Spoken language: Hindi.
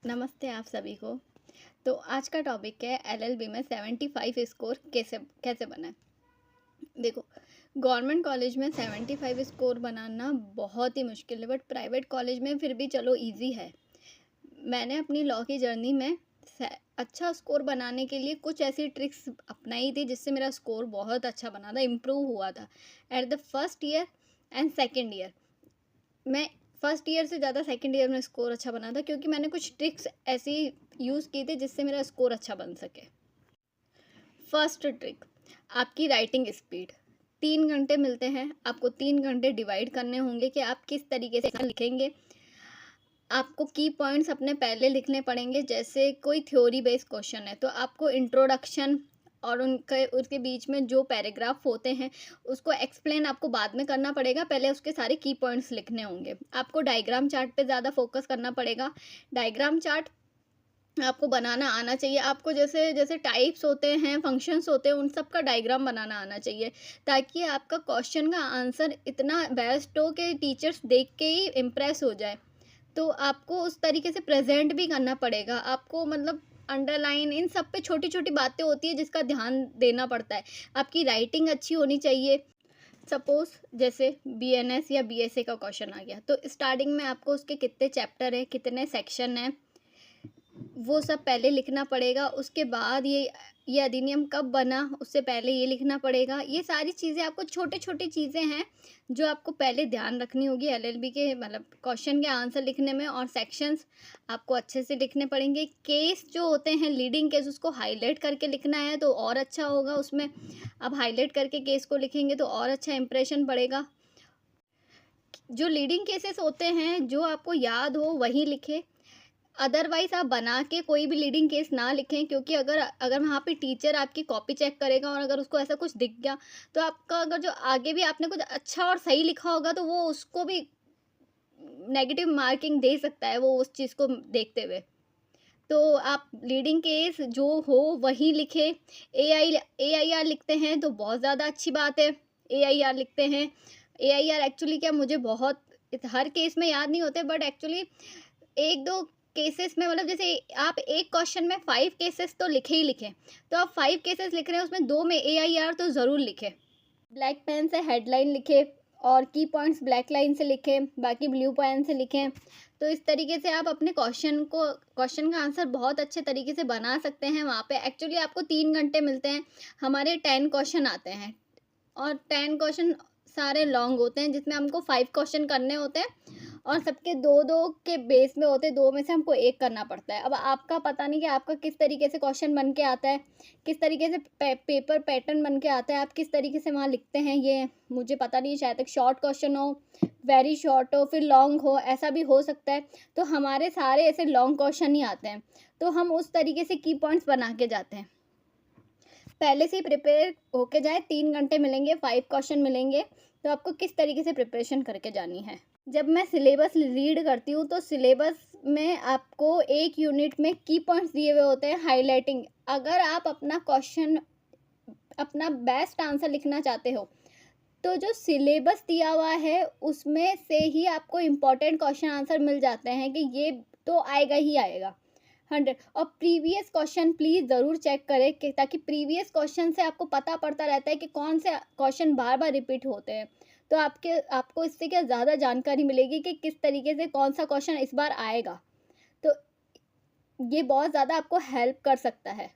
नमस्ते आप सभी को। तो आज का टॉपिक है एलएलबी में 75 स्कोर कैसे कैसे बनाएं। देखो, गवर्नमेंट कॉलेज में 75 स्कोर बनाना बहुत ही मुश्किल है, बट प्राइवेट कॉलेज में फिर भी चलो इजी है। मैंने अपनी लॉ की जर्नी में अच्छा स्कोर बनाने के लिए कुछ ऐसी ट्रिक्स अपनाई थी जिससे मेरा स्कोर बहुत अच्छा बना था, इम्प्रूव हुआ था at the first year and second year. मैं फर्स्ट ईयर से ज़्यादा सेकंड ईयर में स्कोर अच्छा बना था क्योंकि मैंने कुछ ट्रिक्स ऐसी यूज़ की थी जिससे मेरा स्कोर अच्छा बन सके। फर्स्ट ट्रिक, आपकी राइटिंग स्पीड। 3 घंटे मिलते हैं, आपको 3 घंटे डिवाइड करने होंगे कि आप किस तरीके से लिखेंगे। आपको की पॉइंट्स अपने पहले लिखने पड़ेंगे। जैसे कोई थ्योरी बेस्ड क्वेश्चन है तो आपको इंट्रोडक्शन और उसके बीच में जो पैराग्राफ होते हैं उसको एक्सप्लेन आपको बाद में करना पड़ेगा, पहले उसके सारे की पॉइंट्स लिखने होंगे। आपको डायग्राम चार्ट पे ज़्यादा फोकस करना पड़ेगा। डायग्राम चार्ट आपको बनाना आना चाहिए। आपको जैसे जैसे टाइप्स होते हैं, फंक्शंस होते हैं, उन सब का डायग्राम बनाना आना चाहिए ताकि आपका क्वेश्चन का आंसर इतना बेस्ट हो कि टीचर्स देख के ही इम्प्रेस हो जाए। तो आपको उस तरीके से प्रेजेंट भी करना पड़ेगा। आपको मतलब अंडरलाइन इन सब पे छोटी छोटी बातें होती है जिसका ध्यान देना पड़ता है। आपकी राइटिंग अच्छी होनी चाहिए। सपोज जैसे बीएनएस या बीएसए का क्वेश्चन आ गया तो स्टार्टिंग में आपको उसके कितने चैप्टर है, कितने सेक्शन है, वो सब पहले लिखना पड़ेगा। उसके बाद ये अधिनियम कब बना उससे पहले ये लिखना पड़ेगा। ये सारी चीज़ें आपको छोटी छोटी चीज़ें हैं जो आपको पहले ध्यान रखनी होगी एलएलबी के मतलब क्वेश्चन के आंसर लिखने में। और सेक्शंस आपको अच्छे से लिखने पड़ेंगे। केस जो होते हैं लीडिंग केस, उसको हाईलाइट करके लिखना है तो और अच्छा होगा। उसमें आप हाईलाइट करके केस को लिखेंगे तो और अच्छा इंप्रेशन पड़ेगा। जो लीडिंग केसेस होते हैं जो आपको याद हो वही लिखे। अदरवाइज आप बना के कोई भी लीडिंग केस ना लिखें, क्योंकि अगर अगर वहाँ पे टीचर आपकी कॉपी चेक करेगा और अगर उसको ऐसा कुछ दिख गया तो आपका अगर जो आगे भी आपने कुछ अच्छा और सही लिखा होगा तो वो उसको भी नेगेटिव मार्किंग दे सकता है वो उस चीज़ को देखते हुए। तो आप लीडिंग केस जो हो वही लिखे। AIR लिखते हैं तो बहुत ज़्यादा अच्छी बात है। AIR लिखते हैं। AIR एक्चुअली क्या मुझे बहुत हर केस में याद नहीं होते, बट एक्चुअली एक दो केसेस में मतलब जैसे आप एक क्वेश्चन में 5 केसेस तो लिखे ही लिखे। तो आप 5 केसेस लिख रहे हैं उसमें 2 में AIR तो ज़रूर लिखे। ब्लैक पेन से हेडलाइन लिखे और की पॉइंट्स ब्लैक लाइन से लिखें, बाकी ब्लू पेन से लिखें। तो इस तरीके से आप अपने क्वेश्चन का आंसर बहुत अच्छे तरीके से बना सकते हैं। वहाँ पे एक्चुअली आपको 3 घंटे मिलते हैं। हमारे 10 क्वेश्चन आते हैं और 10 क्वेश्चन सारे लॉन्ग होते हैं जिसमें हमको 5 क्वेश्चन करने होते हैं और सबके 2-2 के बेस में होते हैं। 2 में से हमको 1 करना पड़ता है। अब आपका पता नहीं कि आपका किस तरीके से क्वेश्चन बन के आता है, किस तरीके से पेपर पैटर्न बन के आता है, आप किस तरीके से वहाँ लिखते हैं ये मुझे पता नहीं। शायद तक शॉर्ट क्वेश्चन हो, वेरी शॉर्ट हो, फिर लॉन्ग हो, ऐसा भी हो सकता है। तो हमारे सारे ऐसे लॉन्ग क्वेश्चन ही आते हैं तो हम उस तरीके से की पॉइंट्स बना के जाते हैं। पहले से ही प्रिपेयर होके जाए। 3 घंटे मिलेंगे, 5 क्वेश्चन मिलेंगे, तो आपको किस तरीके से प्रिपरेशन करके जानी है। जब मैं सिलेबस रीड करती हूँ तो सिलेबस में आपको एक यूनिट में की पॉइंट्स दिए हुए होते हैं, हाईलाइटिंग। अगर आप अपना क्वेश्चन अपना बेस्ट आंसर लिखना चाहते हो तो जो सिलेबस दिया हुआ है उसमें से ही आपको इम्पोर्टेंट क्वेश्चन आंसर मिल जाते हैं कि ये तो आएगा ही आएगा 100। और प्रीवियस क्वेश्चन प्लीज़ ज़रूर चेक करें कि ताकि प्रीवियस क्वेश्चन से आपको पता पड़ता रहता है कि कौन से क्वेश्चन बार बार रिपीट होते हैं। तो आपको इससे क्या ज़्यादा जानकारी मिलेगी कि किस तरीके से कौन सा क्वेश्चन इस बार आएगा। तो ये बहुत ज़्यादा आपको हेल्प कर सकता है।